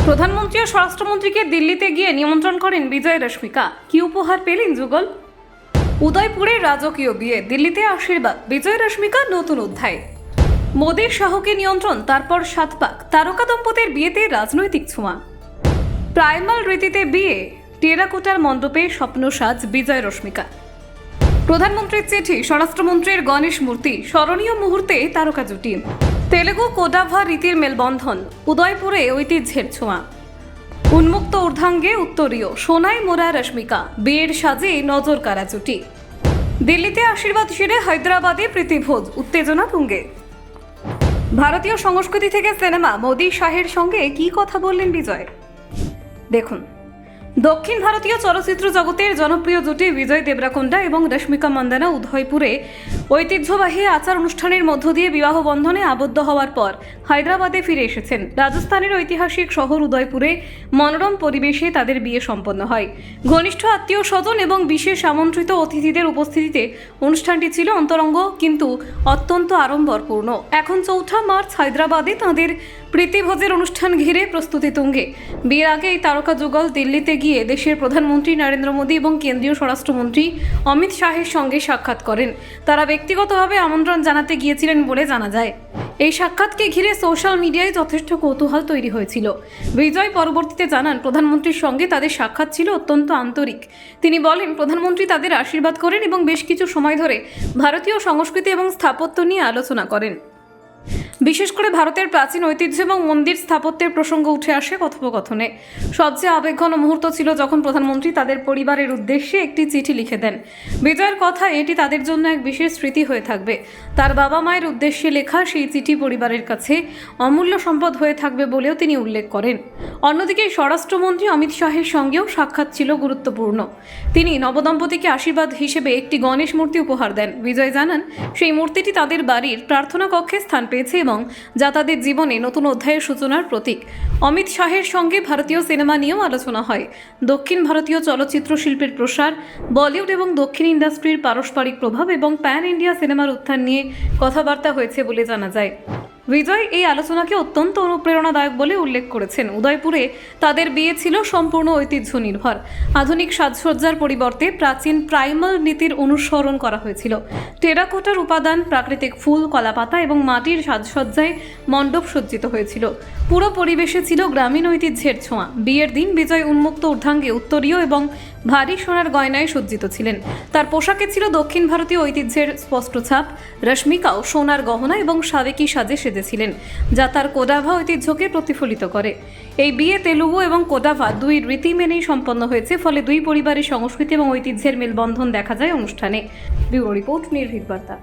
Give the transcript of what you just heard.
প্রধানমন্ত্রী ও স্বরাষ্ট্রমন্ত্রীকে দিল্লিতে গিয়ে নিমন্ত্রণ করেন বিজয় রশ্মিকা। কি উপহার পেলেন যুগল? উদয়পুরের রাজকীয় বিয়ে, দিল্লিতে আশীর্বাদ, বিজয় রশ্মিকা নতুন অধ্যায়। মোদীর শাহকে নিয়ন্ত্রণ, তারপর 7 পাক। তারকা দম্পতির বিয়েতে রাজনৈতিক ছোঁয়া। প্রাইমাল রীতিতে বিয়ে, টেরাকোটার মণ্ডপে স্বপ্নসাজ বিজয় রশ্মিকা। প্রধানমন্ত্রীর চিঠি, স্বরাষ্ট্রমন্ত্রীর গণেশ মূর্তি, স্মরণীয় মুহূর্তে তারকা জুটি। তেলেগু কোডাভা রীতির মেলবন্ধন, উদয়পুরে ঐতিহ্যের ছোঁয়া। উন্মুক্ত ঊর্ধ্বাঙ্গে উত্তরীয়, সোনায় মোড়া রশ্মিকা, বিয়ের সাজে নজর কাড়া জুটি। দিল্লিতে আশীর্বাদ সেরে হায়দ্রাবাদে প্রীতিভোজ, উত্তেজনা তুঙ্গে। ভারতীয় সংস্কৃতি থেকে সিনেমা, মোদী শাহের সঙ্গে কি কথা বললেন বিজয়? দেখুন, দক্ষিণ ভারতীয় চলচ্চিত্র জগতের জনপ্রিয় জুটি বিজয় দেবরাকোন্ডা এবং রশ্মিকা মান্দানা উদয়পুরে ঐতিহ্যবাহী আচার অনুষ্ঠানের মধ্য দিয়ে বিবাহ বন্ধনে আবদ্ধ হওয়ার পর হায়দ্রাবাদে ফিরে এসেছেন। রাজস্থানের ঐতিহাসিক শহর উদয়পুরে মনোরম পরিবেশে তাদের বিয়ে সম্পন্ন হয়। ঘনিষ্ঠ আত্মীয় স্বজন এবং বিশেষ আমন্ত্রিত অতিথিদের উপস্থিতিতে অনুষ্ঠানটি ছিল অন্তরঙ্গ কিন্তু অত্যন্ত আড়ম্বরপূর্ণ। এখন 4 মার্চ হায়দ্রাবাদে তাঁদের প্রীতিভোজের অনুষ্ঠান ঘিরে প্রস্তুতি তুঙ্গে। বিয়ের আগে এই তারকা যুগল দিল্লিতে গিয়ে দেশের প্রধানমন্ত্রী নরেন্দ্র মোদী এবং কেন্দ্রীয় স্বরাষ্ট্রমন্ত্রী অমিত শাহের সঙ্গে সাক্ষাৎ করেন। তারা ব্যক্তিগতভাবে আমন্ত্রণ জানাতে গিয়েছিলেন বলে জানা যায়। এই সাক্ষাৎকে ঘিরে সোশ্যাল মিডিয়ায় যথেষ্ট কৌতূহল তৈরি হয়েছিল। বিজয় পরবর্তীতে জানান, প্রধানমন্ত্রীর সঙ্গে তাদের সাক্ষাৎ ছিল অত্যন্ত আন্তরিক। তিনি বলেন, প্রধানমন্ত্রী তাদের আশীর্বাদ করেন এবং বেশ কিছু সময় ধরে ভারতীয় সংস্কৃতি এবং স্থাপত্য নিয়ে আলোচনা করেন। বিশেষ করে ভারতের প্রাচীন ঐতিহ্য এবং মন্দির স্থাপত্যের প্রসঙ্গ উঠে আসে কথোপকথনে। সবচেয়ে আবেগঘন মুহূর্ত ছিল যখন প্রধানমন্ত্রী তাদের পরিবারের উদ্দেশ্যে একটি চিঠি লিখে দেন। বিজয়ের কথা, এটি তাদের জন্য এক বিশেষ স্মৃতি হয়ে থাকবে। তার বাবা মায়ের উদ্দেশ্যে লেখা সেই চিঠি পরিবারের কাছে অমূল্য সম্পদ হয়ে থাকবে বলেও তিনি উল্লেখ করেন। অন্যদিকে স্বরাষ্ট্রমন্ত্রী অমিত শাহের সঙ্গেও সাক্ষাৎ ছিল গুরুত্বপূর্ণ। তিনি নবদম্পতিকে আশীর্বাদ হিসেবে একটি গণেশ মূর্তি উপহার দেন। বিজয় জানান, সেই মূর্তিটি তাদের বাড়ির প্রার্থনা কক্ষে স্থান পেয়েছে এবং যা তাদের জীবনে নতুন অধ্যায়ের সূচনার প্রতীক। অমিত শাহের সঙ্গে ভারতীয় সিনেমা নিয়েও আলোচনা হয়। দক্ষিণ ভারতীয় চলচ্চিত্র শিল্পের প্রসার, বলিউড এবং দক্ষিণ ইন্ডাস্ট্রির পারস্পরিক প্রভাব এবং প্যান ইন্ডিয়া সিনেমার উত্থান নিয়ে কথাবার্তা হয়েছে বলে জানা যায়। বিজয় এই আলোচনাকে অত্যন্ত অনুপ্রেরণাদায়ক বলে উল্লেখ করেছেন। উদয়পুরে তাদের বিয়ে ছিল সম্পূর্ণ ঐতিহ্য নির্ভর। আধুনিক সাজসজ্জার পরিবর্তে প্রাচীন প্রাইমাল নীতির অনুসরণ করা হয়েছিল। টেরাকোটার উপাদান, প্রাকৃতিক ফুল, কলাপাতা এবং মাটির সাজসজ্জায় মণ্ডপ সজ্জিত হয়েছিল। পুরো পরিবেশে ছিল গ্রামীণ ঐতিহ্যের ছোঁয়া। বিয়ের দিন বিজয় উন্মুক্ত ঊর্ধ্বাঙ্গে উত্তরীয় এবং ভারী সোনার গয়নায় সজ্জিত ছিলেন। তার পোশাকে ছিল দক্ষিণ ভারতীয় ঐতিহ্যের স্পষ্ট ছাপ। রশ্মিকাও সোনার গহনা এবং সাবেকি সাজে সেজেছিলেন, যা তার কোডাভা ঐতিহ্যকে প্রতিফলিত করে। এই বিয়ে তেলুগু এবং কোডাভা দুই রীতি মেনেই সম্পন্ন হয়েছে, ফলে দুই পরিবারের সংস্কৃতি এবং ঐতিহ্যের মেলবন্ধন দেখা যায় অনুষ্ঠানে। ব্যুরো রিপোর্ট, নির্ভীক বার্তা।